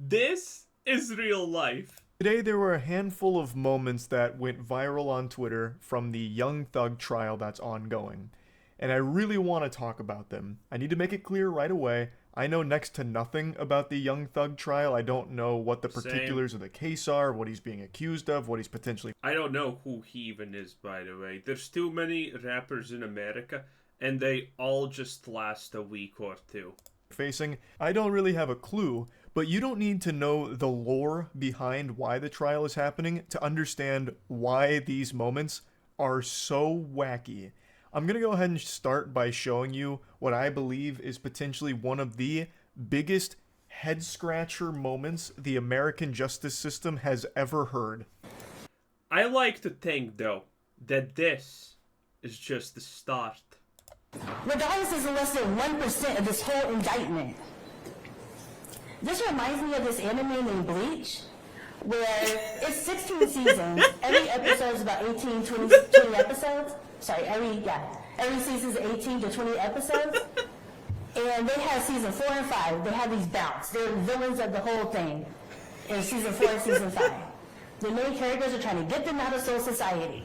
This is real life. Today there were a handful of moments that went viral on Twitter from the Young Thug trial that's ongoing. And I really want to talk about them. I need to make it clear right away. I know next to nothing about the Young Thug trial. I don't know what the Same. particulars of the case are, what he's being accused of, what he's potentially I don't know who he even is, by the way. There's too many rappers in America, and they all just last a week or two. facing. I don't really have a clue, but you don't need to know the lore behind why the trial is happening to understand why these moments are so wacky. I'm going to go ahead and start by showing you what I believe is potentially one of the biggest head scratcher moments the American justice system has ever heard. I like to think, though, that this is just the start. Regardless is less than 1% of this whole indictment. This reminds me of this anime named Bleach, where it's 16 seasons. Every episode is about 18, 20 episodes. Sorry, every season is 18 to 20 episodes. And they have season 4 and 5. They have these bouts. They're villains of the whole thing in season 4 and season 5. The main characters are trying to get them out of soul society.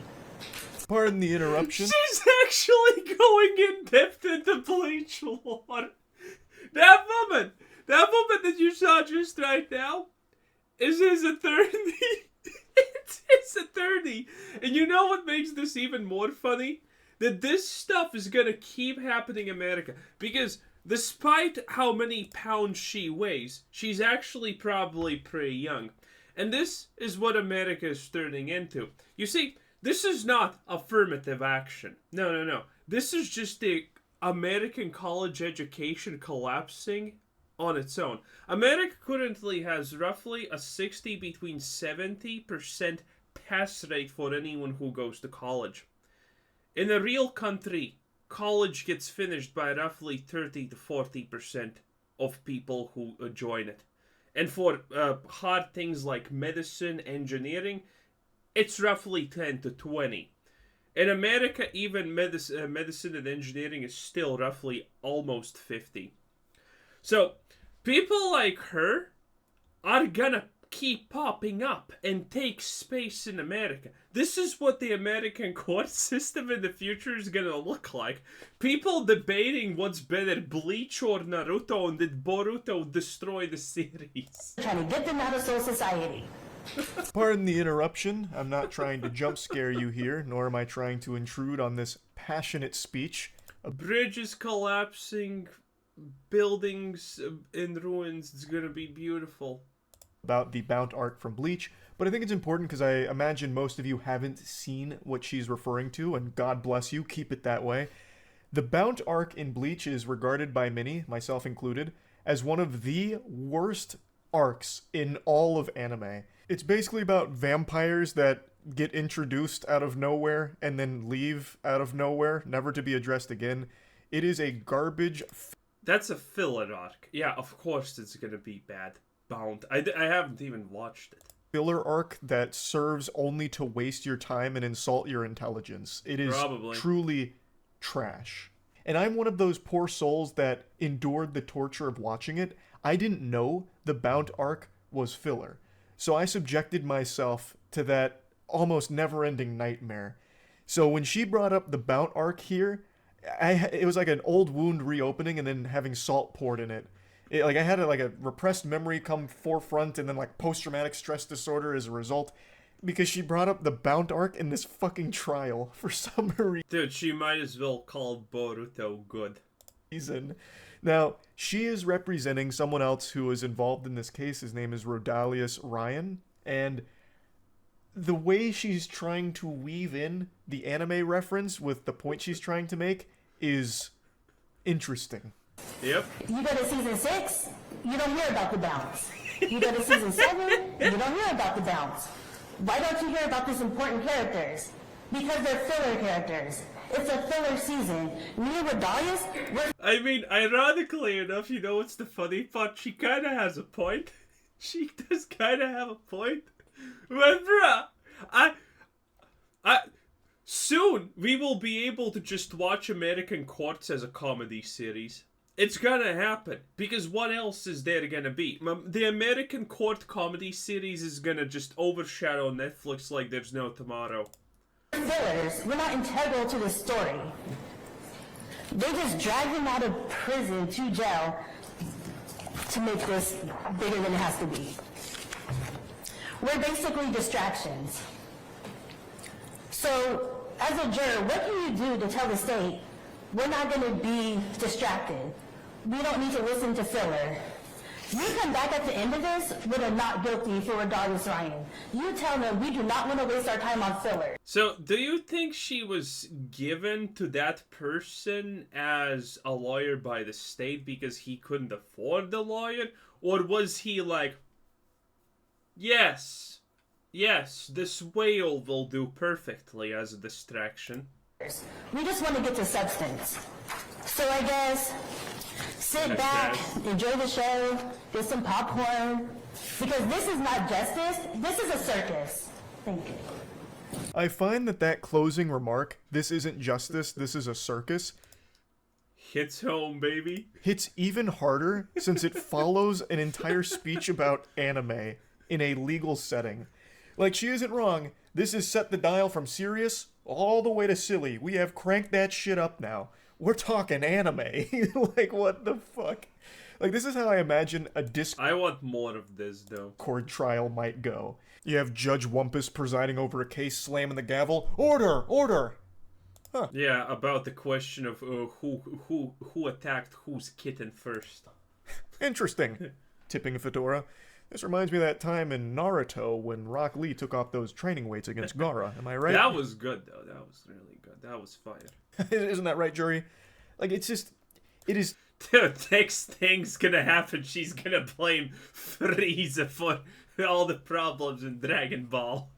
Pardon the interruption. She's actually going in depth into Bleach lore. That woman that you saw just right now is his attorney. It's his attorney. And you know what makes this even more funny? That this stuff is gonna keep happening in America. Because despite how many pounds she weighs, she's actually probably pretty young. And this is what America is turning into. You see, this is not affirmative action. No. This is just the American college education collapsing on its own. America currently has roughly a 60 between 70% pass rate for anyone who goes to college. In a real country, college gets finished by roughly 30 to 40% of people who join it. And for hard things like medicine, engineering, it's roughly 10 to 20. In America, even medicine and engineering is still roughly almost 50. So, people like her are gonna keep popping up and take space in America. This is what the American court system in the future is gonna look like. People debating what's better, Bleach or Naruto, and did Boruto destroy the series? Trying to get them out of soul society. Pardon the interruption. I'm not trying to jump scare you here, nor am I trying to intrude on this passionate speech. Bridges collapsing, buildings in ruins. It's gonna be beautiful. About the Bount arc from Bleach, but I think it's important because I imagine most of you haven't seen what she's referring to, and God bless you, keep it that way. The Bount arc in Bleach is regarded by many, myself included, as one of the worst arcs in all of anime. It's basically about vampires that get introduced out of nowhere and then leave out of nowhere, never to be addressed again. It is a garbage. That's a filler arc. Yeah, of course it's gonna be bad. Bound. I haven't even watched it. Filler arc that serves only to waste your time and insult your intelligence. It is truly trash. And I'm one of those poor souls that endured the torture of watching it. I didn't know the Bount arc was filler. So I subjected myself to that almost never-ending nightmare. So when she brought up the Bount arc here, it was like an old wound reopening and then having salt poured in it. I had a repressed memory come forefront and then like post-traumatic stress disorder as a result because she brought up the Bount arc in this fucking trial for some reason. Dude, she might as well call Boruto good. Now, she is representing someone else who is involved in this case. His name is Rodalius Ryan, and the way she's trying to weave in the anime reference with the point she's trying to make is interesting. Yep. You go to season 6, you don't hear about the bounce. You go to season 7, you don't hear about the bounce. Why don't you hear about these important characters? Because they're filler characters. It's a filler season. Me and Rodalius, I mean, ironically enough, you know what's the funny part? She kind of has a point. She does kind of have a point. But bruh, soon we will be able to just watch American Courts as a comedy series. It's gonna happen. Because what else is there gonna be? The American court comedy series is gonna just overshadow Netflix like there's no tomorrow. Fillers were not integral to the story. They just dragged him out of prison to jail to make this bigger than it has to be. We're basically distractions. So, as a juror, what can you do to tell the state we're not going to be distracted? We don't need to listen to filler. You come back at the end of this with a not guilty for regardless Ryan. You tell them we do not want to waste our time on filler. So, do you think she was given to that person as a lawyer by the state because he couldn't afford the lawyer? Or was he like, yes, this whale will do perfectly as a distraction? We just want to get to substance. So I guess sit back, enjoy the show, get some popcorn, because this is not justice, this is a circus. Thank you. I find that closing remark, this isn't justice, this is a circus, hits home, baby. Hits even harder since it follows an entire speech about anime in a legal setting. Like, she isn't wrong. This is set the dial from serious all the way to silly. We have cranked that shit up now. We're talking anime. Like, what the fuck? Like, this is how I imagine a I want more of this, though. Court trial might go. You have Judge Wumpus presiding over a case, slamming the gavel. Order! Order! Huh. Yeah, about the question of who attacked whose kitten first. Interesting. Tipping a fedora. This reminds me of that time in Naruto when Rock Lee took off those training weights against Gaara. Am I right? That was good, though. That was really good. That was fire. Isn't that right, Jury? Like, it's just... It is... Next thing's gonna happen. She's gonna blame Frieza for all the problems in Dragon Ball.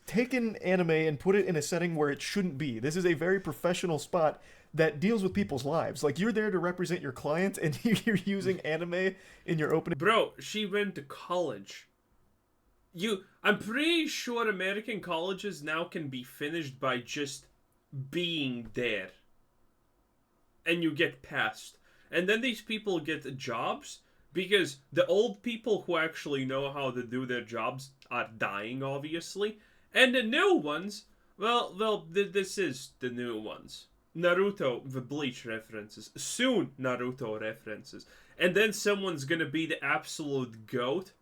Take an anime and put it in a setting where it shouldn't be. This is a very professional spot that deals with people's lives. Like, you're there to represent your client, and you're using anime in your opening... Bro, she went to college. I'm pretty sure American colleges now can be finished by just being there. And you get passed. And then these people get jobs, because the old people who actually know how to do their jobs are dying, obviously. And the new ones, well, this is the new ones. Naruto, the Bleach references. Soon, Naruto references. And then someone's gonna be the absolute GOAT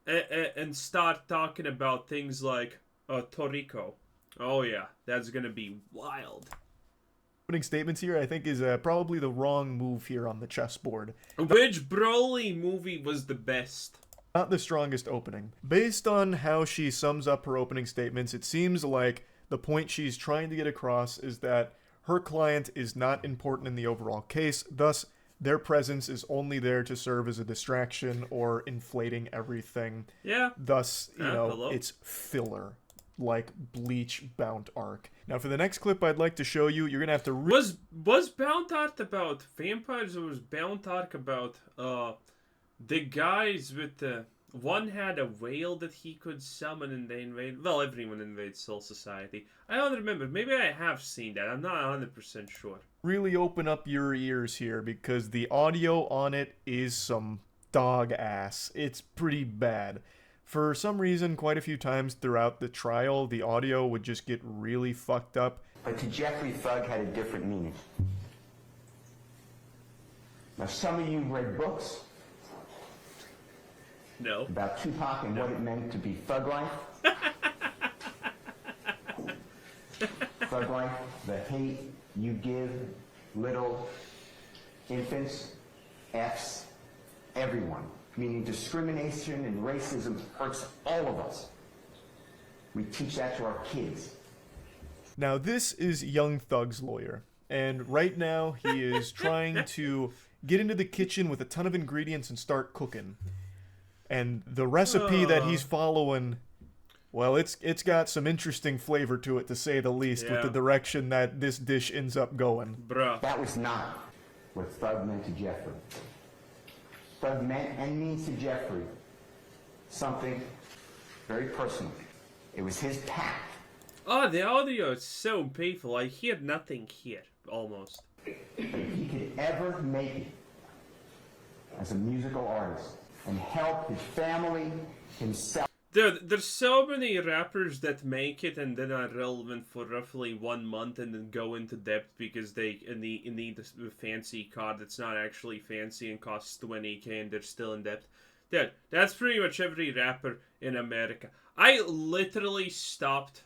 and start talking about things like Toriko. Oh yeah, that's gonna be wild. Opening statements here, I think, is probably the wrong move here on the chessboard. Which Broly movie was the best? Not the strongest opening. Based on how she sums up her opening statements, it seems like the point she's trying to get across is that her client is not important in the overall case, thus their presence is only there to serve as a distraction or inflating everything. Yeah. Thus, it's filler, like Bleach Bount arc. Now, for the next clip I'd like to show you, you're gonna have to... Was Bount arc about vampires, or was Bount arc about the guys with the... One had a whale that he could summon and they invade... Well, everyone invades Soul Society. I don't remember. Maybe I have seen that. I'm not 100% sure. Really open up your ears here, because the audio on it is some dog ass. It's pretty bad. For some reason, quite a few times throughout the trial, the audio would just get really fucked up. But to Jeffrey, thug had a different meaning. Now, some of you read books. No. About Tupac and what it meant to be thug life. Thug life, the hate you give little infants, F's, everyone. Meaning discrimination and racism hurts all of us. We teach that to our kids. Now, this is Young Thug's lawyer, and right now he is trying to get into the kitchen with a ton of ingredients and start cooking. And the recipe that he's following, well, it's got some interesting flavor to it, to say the least, with the direction that this dish ends up going. Bruh. That was not what thug meant to Jeffrey. Thug meant and means to Jeffrey something very personal. It was his path. Oh, the audio is so painful. I hear nothing here, almost. If he could ever make it as a musical artist and help his family, himself. There's so many rappers that make it and then are relevant for roughly 1 month and then go into debt because they need a fancy car that's not actually fancy and costs $20K and they're still in debt. Dude, that's pretty much every rapper in America. I literally stopped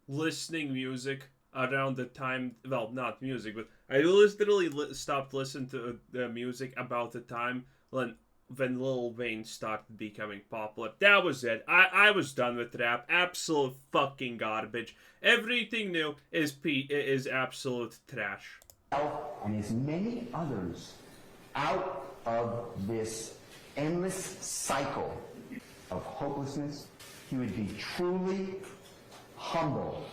listening music around the time, well, not music, but I literally stopped listening to music about the time when Lil Wayne started becoming popular. That was it. I was done with rap. Absolute fucking garbage. Everything new is absolute trash. And as many others out of this endless cycle of hopelessness, he would be truly humble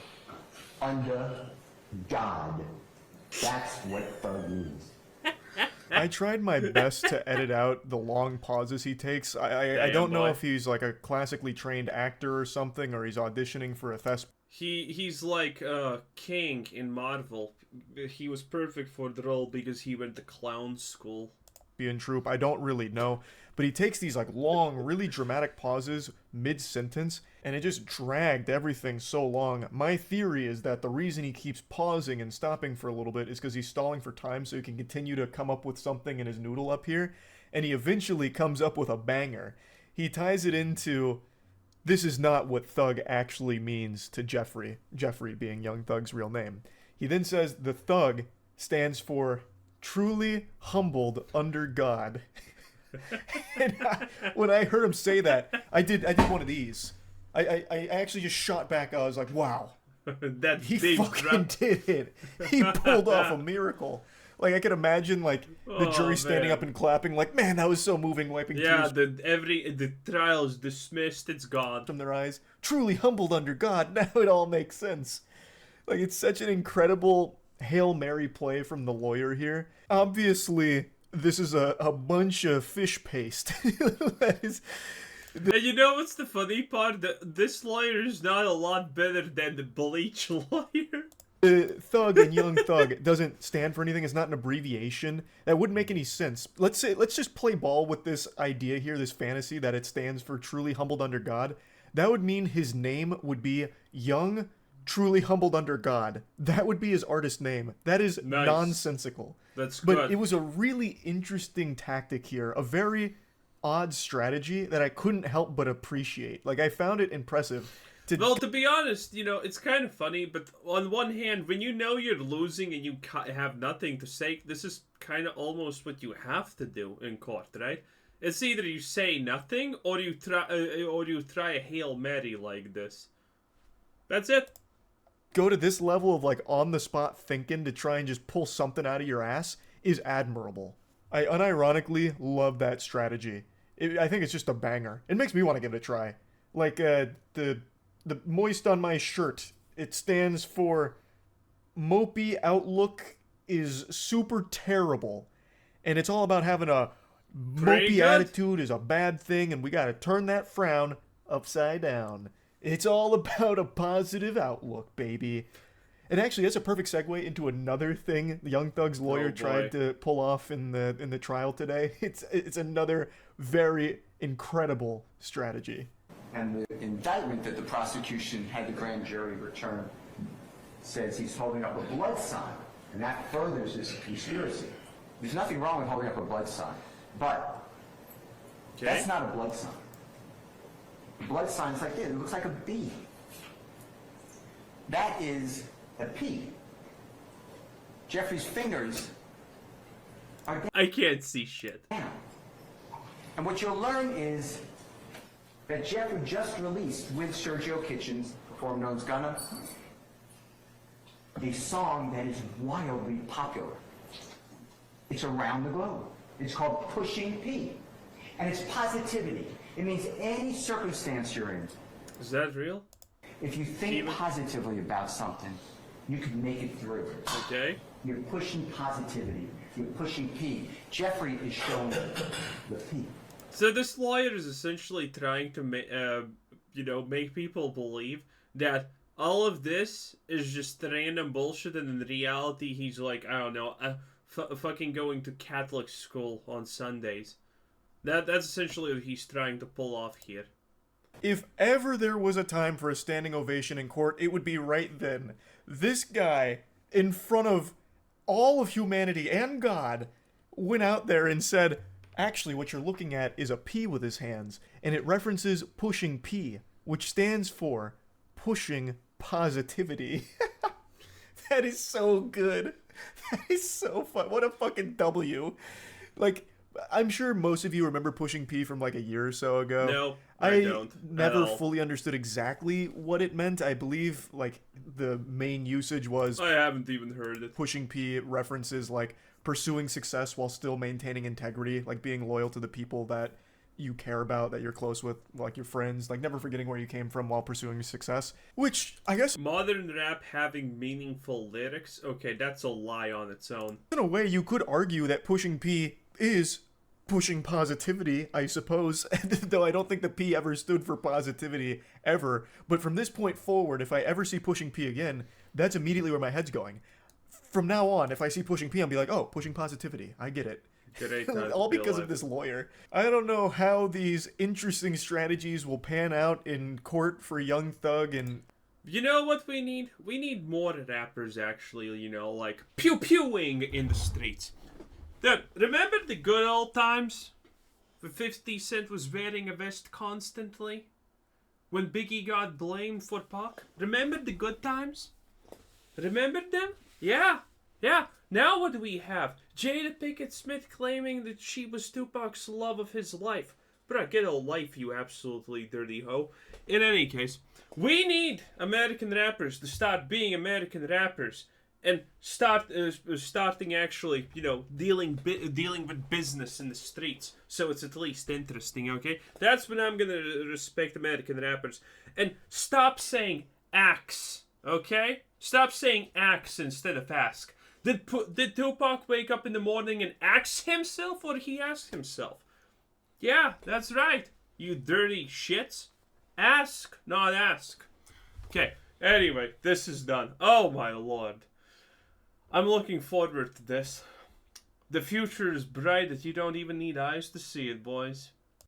under God. That's what thug means. I tried my best to edit out the long pauses he takes. I don't know if he's like a classically trained actor or something, or he's auditioning for a thespian. He's like King in Marvel. He was perfect for the role because he went to clown school. Troupe. I don't really know, but he takes these like long, really dramatic pauses mid-sentence, and it just dragged everything so long. My theory is that the reason he keeps pausing and stopping for a little bit is because he's stalling for time so he can continue to come up with something in his noodle up here, and he eventually comes up with a banger. He ties it into, this is not what thug actually means to Jeffrey being Young Thug's real name. He then says the thug stands for truly humbled under God. And when I heard him say that, I did one of these. I actually just shot back. I was like, wow. That he fucking did it. He pulled off a miracle. Like, I could imagine, like, the jury standing up and clapping, like, man, that was so moving, wiping tears. Yeah, the trial's dismissed, it's gone. From their eyes. Truly humbled under God. Now it all makes sense. Like, it's such an incredible Hail Mary play from the lawyer here. Obviously, this is a bunch of fish paste. That is... And you know what's the funny part? This lawyer is not a lot better than the Bleach lawyer. Thug and Young Thug doesn't stand for anything. It's not an abbreviation. That wouldn't make any sense. Let's just play ball with this idea here, this fantasy that it stands for truly humbled under God. That would mean his name would be Young Truly Humbled Under God. That would be his artist name. That is nice. Nonsensical. That's good. But it was a really interesting tactic here. A very odd strategy that I couldn't help but appreciate. Like, I found it impressive. Well, to be honest, you know, it's kind of funny, but on one hand, when you know you're losing and you have nothing to say, this is kind of almost what you have to do in court, right? It's either you say nothing or you try a Hail Mary like this. That's it. Go to this level of, like, on-the-spot thinking to try and just pull something out of your ass is admirable. I unironically love that strategy. I think it's just a banger. It makes me want to give it a try. Like, the moist on my shirt, it stands for mopey outlook is super terrible. And it's all about having a mopey attitude is a bad thing, and we gotta turn that frown upside down. It's all about a positive outlook, baby. And actually, that's a perfect segue into another thing Young Thug's lawyer tried to pull off in the trial today. It's another very incredible strategy. And the indictment that the prosecution had the grand jury return says he's holding up a blood sign, and that furthers this conspiracy. There's nothing wrong with holding up a blood sign, but that's not a blood sign. A blood sign's like this. It looks like a B. That is a P. Jeffrey's fingers are down. I can't see shit. And what you'll learn is that Jeffrey just released with Sergio Kitchens, performed known as Gunna, a song that is wildly popular. It's around the globe. It's called Pushing P. And it's positivity. It means any circumstance you're in. Is that real? If you think positively about something, you can make it through. Okay. You're pushing positivity. You're pushing P. Jeffrey is showing the P. So this lawyer is essentially trying to make people believe that all of this is just random bullshit, and in reality he's like, I don't know, fucking going to Catholic school on Sundays. That's essentially what he's trying to pull off here. If ever there was a time for a standing ovation in court, it would be right then. This guy, in front of all of humanity and God, went out there and said, actually, what you're looking at is a P with his hands, and it references pushing P, which stands for pushing positivity. That is so good. That is so fun. What a fucking W. Like, I'm sure most of you remember pushing P from like a year or so ago. No, I don't. Never fully understood exactly what it meant. I believe like the main usage was I haven't even heard it. Pushing P references like pursuing success while still maintaining integrity, like being loyal to the people that you care about, that you're close with, like your friends, like never forgetting where you came from while pursuing success. Which, I guess, modern rap having meaningful lyrics? Okay, that's a lie on its own. In a way, you could argue that pushing P is pushing positivity, I suppose, though I don't think the P ever stood for positivity, ever. But from this point forward, if I ever see pushing P again, that's immediately where my head's going. From now on, if I see pushing P, I'll be like, oh, pushing positivity, I get it. All because of this lawyer. I don't know how these interesting strategies will pan out in court for Young Thug and... You know what we need? We need more rappers, actually, you know, like pew-pewing in the streets. Dude, remember the good old times? When 50 Cent was wearing a vest constantly? When Biggie got blamed for Pac? Remember the good times? Remember them? Yeah. Now what do we have? Jada Pinkett Smith claiming that she was Tupac's love of his life. Bruh, get a life, you absolutely dirty hoe. In any case, we need American rappers to start being American rappers. And starting actually, you know, dealing with business in the streets. So it's at least interesting, okay? That's when I'm gonna respect American rappers. And stop saying axe, okay? Stop saying axe instead of ask. Did Tupac wake up in the morning and ask himself, or he asked himself? Yeah, that's right, you dirty shits. Ask, not ask. Okay, anyway, this is done. Oh my lord. I'm looking forward to this. The future is bright that you don't even need eyes to see it, boys.